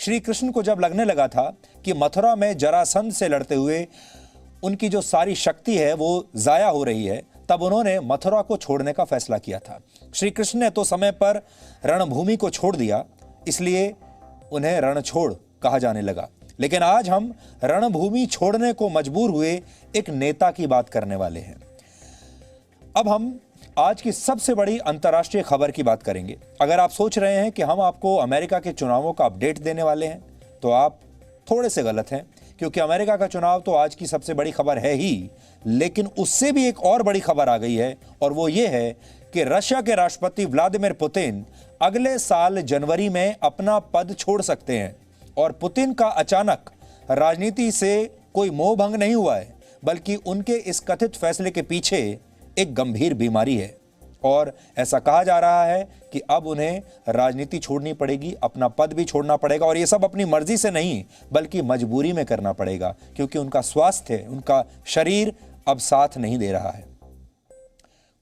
श्री कृष्ण को जब लगने लगा था कि मथुरा में जरासंध से लड़ते हुए उनकी जो सारी शक्ति है वो जाया हो रही है, तब उन्होंने मथुरा को छोड़ने का फैसला किया था। श्री कृष्ण ने तो समय पर रणभूमि को छोड़ दिया, इसलिए उन्हें रणछोड़ कहा जाने लगा। लेकिन आज हम रणभूमि छोड़ने को मजबूर हुए एक नेता की बात करने वाले हैं। अब हम आज की सबसे बड़ी अंतर्राष्ट्रीय खबर की बात करेंगे। अगर आप सोच रहे हैं कि हम आपको अमेरिका के चुनावों का अपडेट देने वाले हैं, तो आप थोड़े से गलत हैं, क्योंकि अमेरिका का चुनाव तो आज की सबसे बड़ी खबर है ही, लेकिन उससे भी एक और बड़ी खबर आ गई है, और वो ये है कि रशिया के राष्ट्रपति व्लादिमीर पुतिन अगले साल जनवरी में अपना पद छोड़ सकते हैं। और पुतिन का अचानक राजनीति से कोई मोह भंग नहीं हुआ है, बल्कि उनके इस कथित फैसले के पीछे एक गंभीर बीमारी है, और ऐसा कहा जा रहा है कि अब उन्हें राजनीति छोड़नी पड़ेगी, अपना पद भी छोड़ना पड़ेगा, और ये सब अपनी मर्जी से नहीं बल्कि मजबूरी में करना पड़ेगा, क्योंकि उनका स्वास्थ्य, उनका शरीर अब साथ नहीं दे रहा है।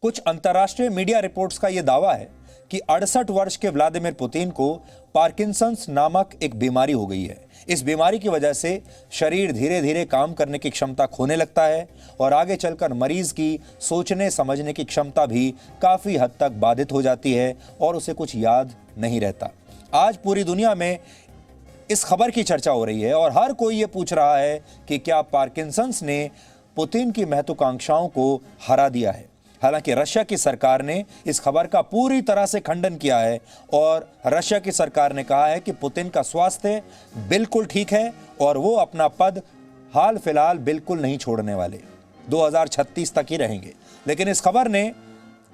कुछ अंतर्राष्ट्रीय मीडिया रिपोर्ट्स का यह दावा है कि 68 वर्ष के व्लादिमीर पुतिन को पार्किंसंस नामक एक बीमारी हो गई है। इस बीमारी की वजह से शरीर धीरे धीरे काम करने की क्षमता खोने लगता है, और आगे चलकर मरीज की सोचने समझने की क्षमता भी काफ़ी हद तक बाधित हो जाती है, और उसे कुछ याद नहीं रहता। आज पूरी दुनिया में इस खबर की चर्चा हो रही है, और हर कोई ये पूछ रहा है कि क्या पार्किंसंस ने पुतिन की महत्वाकांक्षाओं को हरा दिया है। हालांकि रशिया की सरकार ने इस खबर का पूरी तरह से खंडन किया है, और रशिया की सरकार ने कहा है कि पुतिन का स्वास्थ्य बिल्कुल ठीक है और वो अपना पद हाल फिलहाल बिल्कुल नहीं छोड़ने वाले, 2036 तक ही रहेंगे। लेकिन इस खबर ने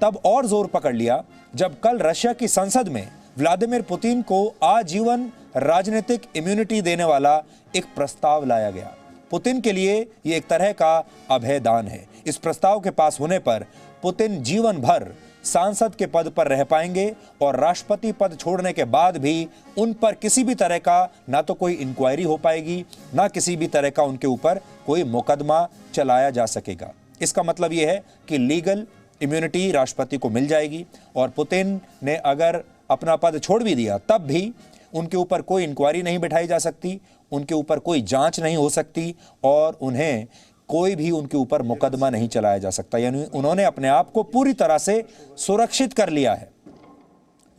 तब और जोर पकड़ लिया जब कल रशिया की संसद में व्लादिमीर पुतिन को आजीवन राजनीतिक इम्यूनिटी देने वाला एक प्रस्ताव लाया गया। पुतिन के लिए ये एक तरह का अभय दान है। इस प्रस्ताव के पास होने पर पुतिन जीवन भर सांसद के पद पर रह पाएंगे, और राष्ट्रपति पद छोड़ने के बाद भी उन पर किसी भी तरह का ना तो कोई इंक्वायरी हो पाएगी, ना किसी भी तरह का उनके ऊपर कोई मुकदमा चलाया जा सकेगा। इसका मतलब यह है कि लीगल इम्यूनिटी राष्ट्रपति को मिल जाएगी, और पुतिन ने अगर अपना पद छोड़ भी दिया तब भी उनके ऊपर कोई इंक्वायरी नहीं बिठाई जा सकती, उनके ऊपर कोई जांच नहीं हो सकती, और उन्हें कोई भी उनके ऊपर मुकदमा नहीं चलाया जा सकता। यानी उन्होंने अपने आप को पूरी तरह से सुरक्षित कर लिया है।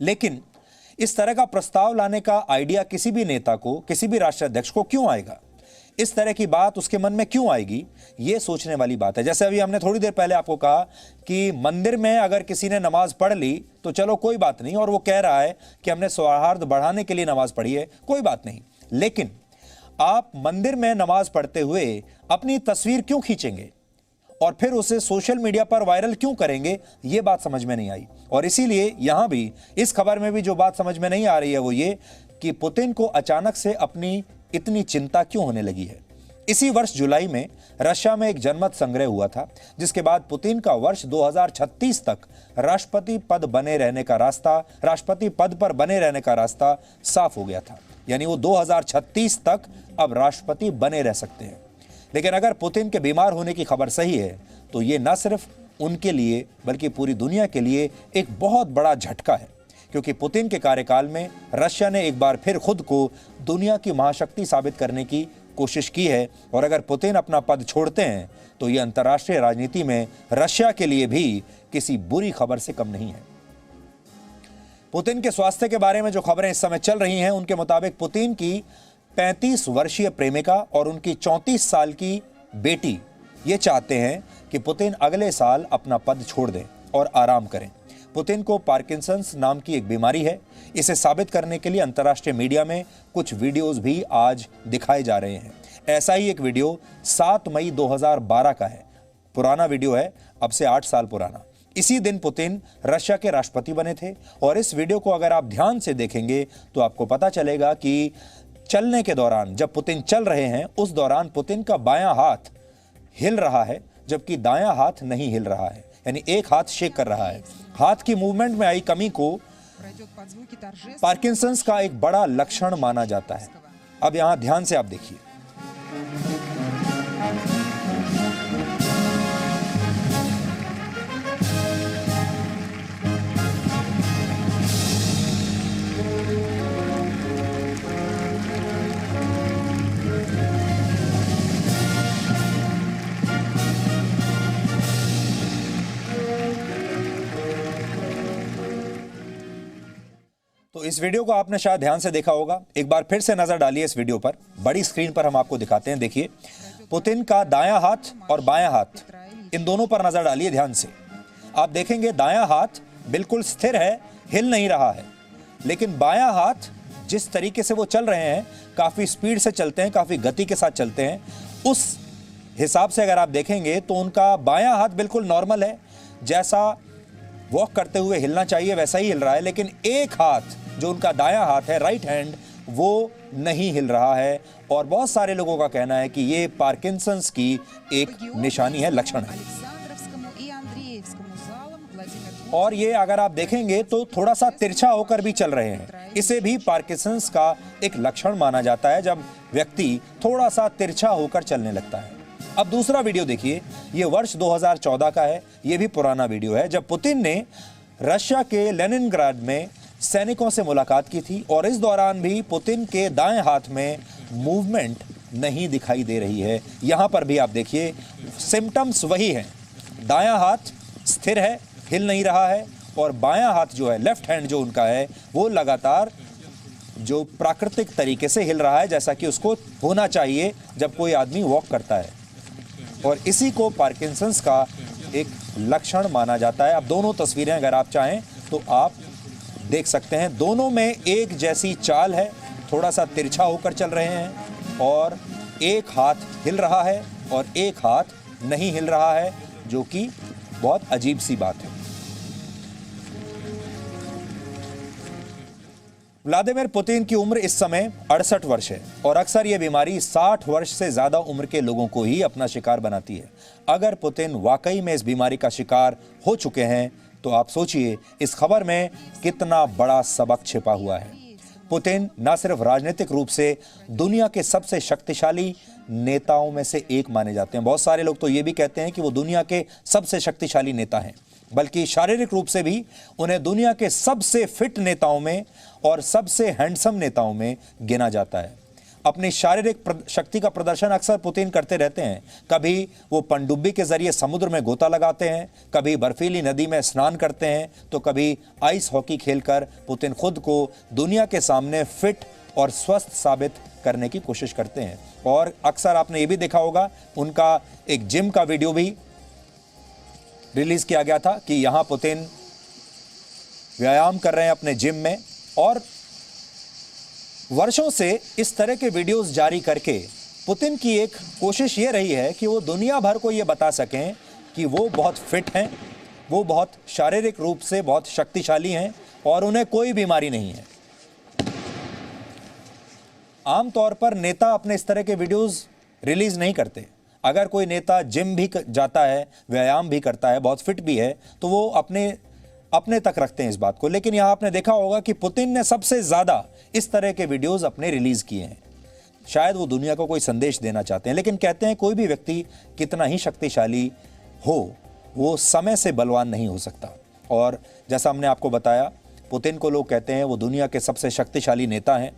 लेकिन इस तरह का प्रस्ताव लाने का आइडिया किसी भी नेता को, किसी भी राष्ट्राध्यक्ष को क्यों आएगा? इस तरह की बात उसके मन में क्यों आएगी? ये सोचने वाली बात है। जैसे अभी हमने थोड़ी देर पहले आपको कहा कि मंदिर में अगर किसी ने नमाज पढ़ ली तो चलो कोई बात नहीं, और वो कह रहा है कि हमने सौहार्द बढ़ाने के लिए नमाज पढ़ी है, कोई बात नहीं। लेकिन आप मंदिर में नमाज पढ़ते हुए अपनी तस्वीर क्यों खींचेंगे और फिर उसे सोशल मीडिया पर वायरल क्यों करेंगे? ये बात समझ में नहीं आई। और इसीलिए यहां भी, इस खबर में भी जो बात समझ में नहीं आ रही है वो ये कि पुतिन को अचानक से अपनी इतनी चिंता क्यों होने लगी है। इसी वर्ष जुलाई में रशिया में एक जनमत संग्रह हुआ था, जिसके बाद पुतिन का वर्ष 2036 तक राष्ट्रपति पद पर बने रहने का रास्ता साफ हो गया था। यानी वो 2036 तक अब राष्ट्रपति बने रह सकते हैं। लेकिन अगर पुतिन के बीमार होने की खबर सही है, तो ये न सिर्फ उनके लिए बल्कि पूरी दुनिया के लिए एक बहुत बड़ा झटका है, क्योंकि पुतिन के कार्यकाल में रशिया ने एक बार फिर खुद को दुनिया की महाशक्ति साबित करने की कोशिश की है, और अगर पुतिन अपना पद छोड़ते हैं तो ये अंतर्राष्ट्रीय राजनीति में रशिया के लिए भी किसी बुरी खबर से कम नहीं है। पुतिन के स्वास्थ्य के बारे में जो खबरें इस समय चल रही हैं, उनके मुताबिक पुतिन की 35 वर्षीय प्रेमिका और उनकी 34 साल की बेटी ये चाहते हैं कि पुतिन अगले साल अपना पद छोड़ दें और आराम करें। पुतिन को पार्किंसंस नाम की एक बीमारी है। इसे साबित करने के लिए अंतर्राष्ट्रीय मीडिया में कुछ वीडियोस भी आज दिखाए जा रहे हैं। ऐसा ही एक वीडियो 7 मई 2012 का है। पुराना वीडियो है, अब से 8 साल पुराना। इसी दिन पुतिन रशिया के राष्ट्रपति बने थे, और इस वीडियो को अगर आप ध्यान से देखेंगे तो आपको पता चलेगा कि चलने के दौरान, जब पुतिन चल रहे हैं, उस दौरान पुतिन का बायां हाथ हिल रहा है, जबकि दायां हाथ नहीं हिल रहा है, यानी एक हाथ शेक कर रहा है। हाथ की मूवमेंट में आई कमी को पार्किंसंस का एक बड़ा लक्षण माना जाता है। अब यहां ध्यान से आप देखिए। इस वीडियो को आपने शायद ध्यान से देखा होगा। एक बार फिर से नजर डालिए इस वीडियो पर। बड़ी स्क्रीन पर हम आपको दिखाते हैं। देखिए, पुतिन का दायां हाथ और बायां हाथ, इन दोनों पर नजर डालिए ध्यान से। आप देखेंगे दायां हाथ बिल्कुल स्थिर है, हिल नहीं रहा है, लेकिन बायां हाथ जिस तरीके से वो चल रहे हैं, काफी स्पीड से चलते हैं, काफी गति के साथ चलते हैं, उस हिसाब से अगर आप देखेंगे तो उनका बायां हाथ बिल्कुल नॉर्मल है, जैसा वॉक करते हुए हिलना चाहिए वैसा ही हिल रहा है। लेकिन एक हाथ जो उनका दायां हाथ है, राइट हैंड, वो नहीं हिल रहा है। और बहुत सारे लोगों का कहना है कि ये पार्किंसंस की एक निशानी है, लक्षण है। और ये अगर आप देखेंगे तो थोड़ा सा तिरछा होकर भी चल रहे हैं। इसे भी पार्किंसंस का एक लक्षण माना जाता है, जब व्यक्ति थोड़ा सा तिरछा होकर चलने लगता है। अब दूसरा वीडियो देखिए, ये वर्ष 2014 का है। ये भी पुराना वीडियो है, जब पुतिन ने रशिया के लेनिनग्राड में सैनिकों से मुलाकात की थी। और इस दौरान भी पुतिन के दाएं हाथ में मूवमेंट नहीं दिखाई दे रही है। यहां पर भी आप देखिए, सिम्टम्स वही हैं। दायां हाथ स्थिर है, हिल नहीं रहा है, और बायां हाथ जो है, लेफ्ट हैंड जो उनका है, वो लगातार जो प्राकृतिक तरीके से हिल रहा है, जैसा कि उसको होना चाहिए जब कोई आदमी वॉक करता है। और इसी को पार्किंसंस का एक लक्षण माना जाता है। अब दोनों तस्वीरें अगर आप चाहें तो आप देख सकते हैं, दोनों में एक जैसी चाल है, थोड़ा सा तिरछा होकर चल रहे हैं, और एक हाथ हिल रहा है और एक हाथ नहीं हिल रहा है, जो कि बहुत अजीब सी बात है। व्लादिमीर पुतिन की उम्र इस समय 68 वर्ष है, और अक्सर यह बीमारी 60 वर्ष से ज्यादा उम्र के लोगों को ही अपना शिकार बनाती है। अगर पुतिन वाकई में इस बीमारी का शिकार हो चुके हैं तो आप सोचिए इस खबर में कितना बड़ा सबक छिपा हुआ है। पुतिन न सिर्फ राजनीतिक रूप से दुनिया के सबसे शक्तिशाली नेताओं में से एक माने जाते हैं, बहुत सारे लोग तो ये भी कहते हैं कि वो दुनिया के सबसे शक्तिशाली नेता हैं, बल्कि शारीरिक रूप से भी उन्हें दुनिया के सबसे फिट नेताओं में और सबसे हैंडसम नेताओं में गिना जाता है। अपनी शारीरिक शक्ति का प्रदर्शन अक्सर पुतिन करते रहते हैं। कभी वो पनडुब्बी के जरिए समुद्र में गोता लगाते हैं, कभी बर्फीली नदी में स्नान करते हैं, तो कभी आइस हॉकी खेलकर पुतिन खुद को दुनिया के सामने फिट और स्वस्थ साबित करने की कोशिश करते हैं। और अक्सर आपने ये भी देखा होगा, उनका एक जिम का वीडियो भी रिलीज किया गया था कि यहां पुतिन व्यायाम कर रहे हैं अपने जिम में। और वर्षों से इस तरह के वीडियोस जारी करके पुतिन की एक कोशिश ये रही है कि वो दुनिया भर को ये बता सकें कि वो बहुत फिट हैं, वो बहुत शारीरिक रूप से बहुत शक्तिशाली हैं और उन्हें कोई बीमारी नहीं है। आमतौर पर नेता अपने इस तरह के वीडियोस रिलीज नहीं करते। अगर कोई नेता जिम भी जाता है, व्यायाम भी करता है, बहुत फिट भी है, तो वो अपने तक रखते हैं इस बात को। लेकिन यहां आपने देखा होगा कि पुतिन ने सबसे ज्यादा इस तरह के वीडियोस अपने रिलीज किए हैं। शायद वो दुनिया को कोई संदेश देना चाहते हैं। लेकिन कहते हैं कोई भी व्यक्ति कितना ही शक्तिशाली हो, वो समय से बलवान नहीं हो सकता। और जैसा हमने आपको बताया, पुतिन को लोग कहते हैं वो दुनिया के सबसे शक्तिशाली नेता हैं,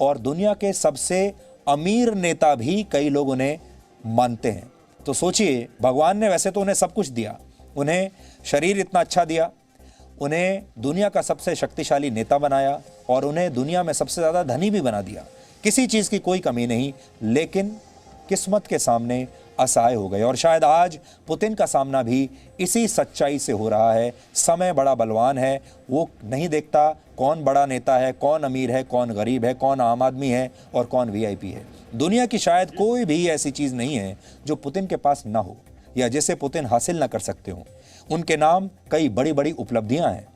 और दुनिया के सबसे अमीर नेता भी कई लोग उन्हें मानते हैं। तो सोचिए, भगवान ने वैसे तो उन्हें सब कुछ दिया, उन्हें शरीर इतना अच्छा दिया, उन्हें दुनिया का सबसे शक्तिशाली नेता बनाया, और उन्हें दुनिया में सबसे ज़्यादा धनी भी बना दिया। किसी चीज़ की कोई कमी नहीं, लेकिन किस्मत के सामने असहाय हो गए। और शायद आज पुतिन का सामना भी इसी सच्चाई से हो रहा है। समय बड़ा बलवान है, वो नहीं देखता कौन बड़ा नेता है, कौन अमीर है, कौन गरीब है, कौन आम आदमी है और कौन वीआईपी है। दुनिया की शायद कोई भी ऐसी चीज़ नहीं है जो पुतिन के पास ना हो या जिसे पुतिन हासिल ना कर सकते हो। उनके नाम कई बड़ी बड़ी उपलब्धियां हैं,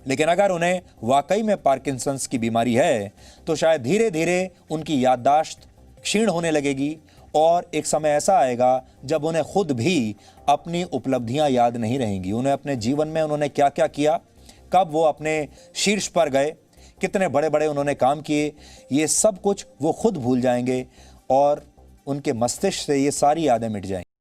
लेकिन अगर उन्हें वाकई में पार्किंसंस की बीमारी है तो शायद धीरे धीरे उनकी याददाश्त क्षीण होने लगेगी, और एक समय ऐसा आएगा जब उन्हें खुद भी अपनी उपलब्धियां याद नहीं रहेंगी। उन्हें अपने जीवन में उन्होंने क्या क्या किया, कब वो अपने शीर्ष पर गए, कितने बड़े बड़े उन्होंने काम किए, ये सब कुछ वो खुद भूल जाएंगे और उनके मस्तिष्क से ये सारी यादें मिट जाएंगी।